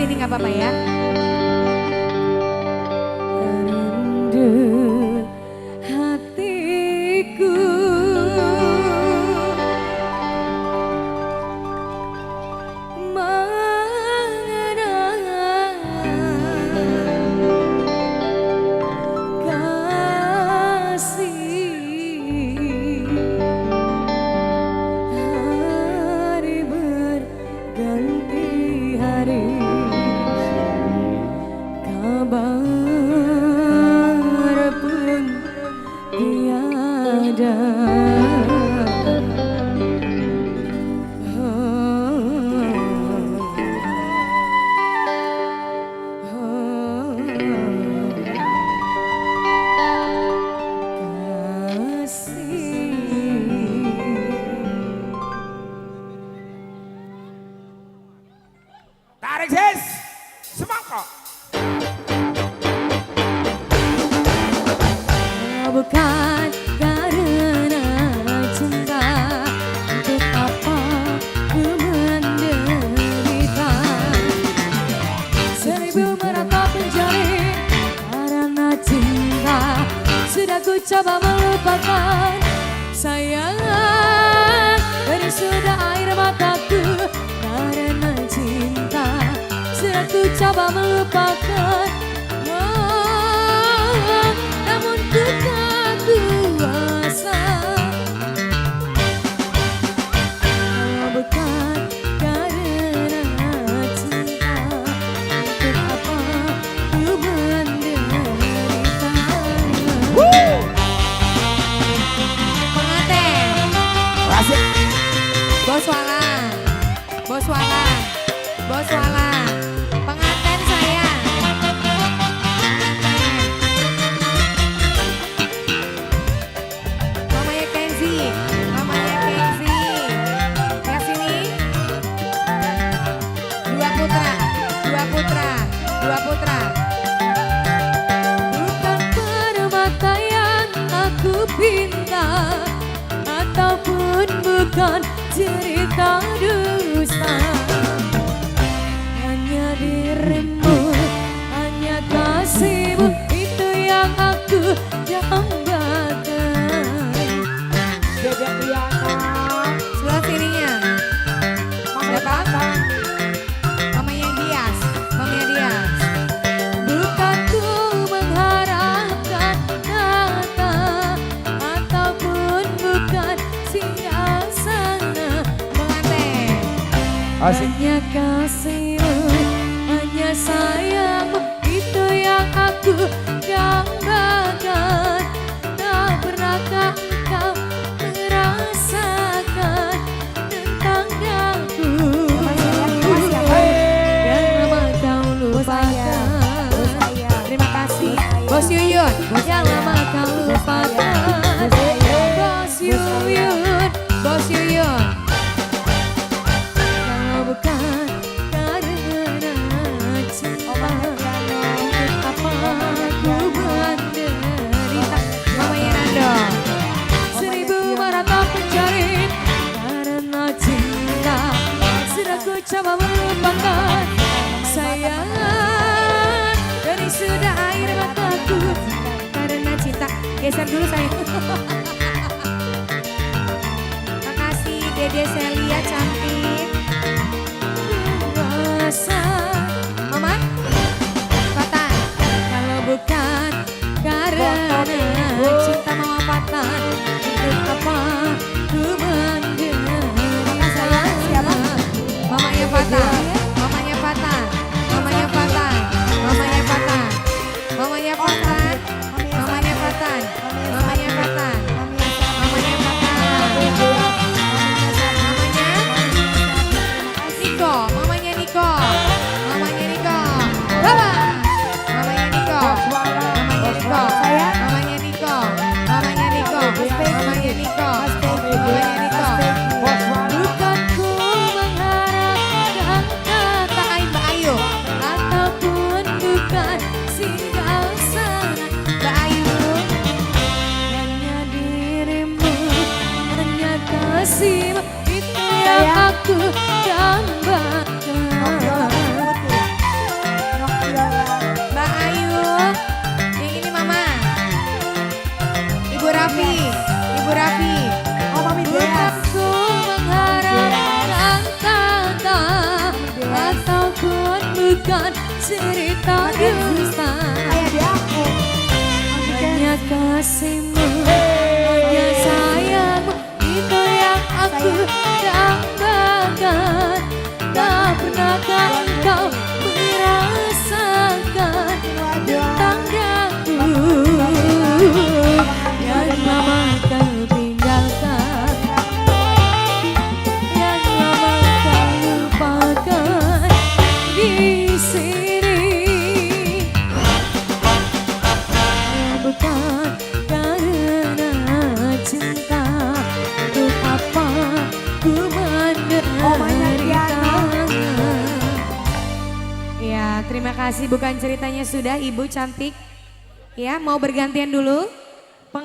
sini nggak apa-apa ya. Rindu hatiku mengenang kasih. Hari berganti hari, kabar pun tiada. Tarik sis, semangka. Bukan karena cinta, untuk apa ku menderita. Seribu merata pencari karena cinta, sudah ku coba melupakan sayang. Dari sudah air mataku karena cinta, sudah ku coba melupakan. Namun ku tak kuasa. Kalau bukan karena cinta, untuk apa ku menderita. Pengantin, Asik. Bos Wala, Bos Wala, Bos Wala. Pengantin saya. Mamanya Kenzi, mamanya Kenzi. Lihat sini. Dua putra, dua putra, dua putra. Bukan permata yang aku pinta, ataupun bukan cerita dusta. Hanya dirimu, hanya kasihmu, itu yang aku dambakan. Dedek Riana. Sebelah sininya. Siapa? Mamanya Dias, mamanya Dias. Bukan ku mengharapkan kata, ataupun bukan siasana. Pengantin. Asik. Hanya kasihmu, hanya sayangmu, itu yang aku dambakan. Tak pernahkah engkau merasakan tentang daku yang lama kau lupakan. Terima kasih. Bos Yuyun. Yang lama kau lupakan. Bos Yuyun, Bos Yuyun. kalau bukan karena cinta, untuk apa ku menderita. Mamanya Nando. Seribu merata pencari karena cinta, sudah ku coba melupakan sayang. Dari sudah air mataku karena cinta. Geser dulu sayang. Makasih Dede Celia cantik. Rasa Mama. Fatan. kalau bukan karena cinta mewapatan, untuk apa ku menderita. Sayang siapa? Mamanya Fatan. Mamanya Fatan. Mamanya Fatan. Mamanya Fatan. Mamanya Fatan. Mamanya Fatan. Mamanya Fatan. Mamanya Fatan. Namanya bukan cerita dusta. Kayak di aku. Hanya kasihmu, hanya sayangmu, itu yang aku dambakan. Tak pernahkah engkau merasakan tentang aku yang lama kau tinggalkan, yang lama kau lupakan di sini. Bukan karena cinta, untuk apa ku menderita. Ya, terima kasih. Bukan ceritanya sudah, Ibu cantik. Ya, mau bergantian dulu?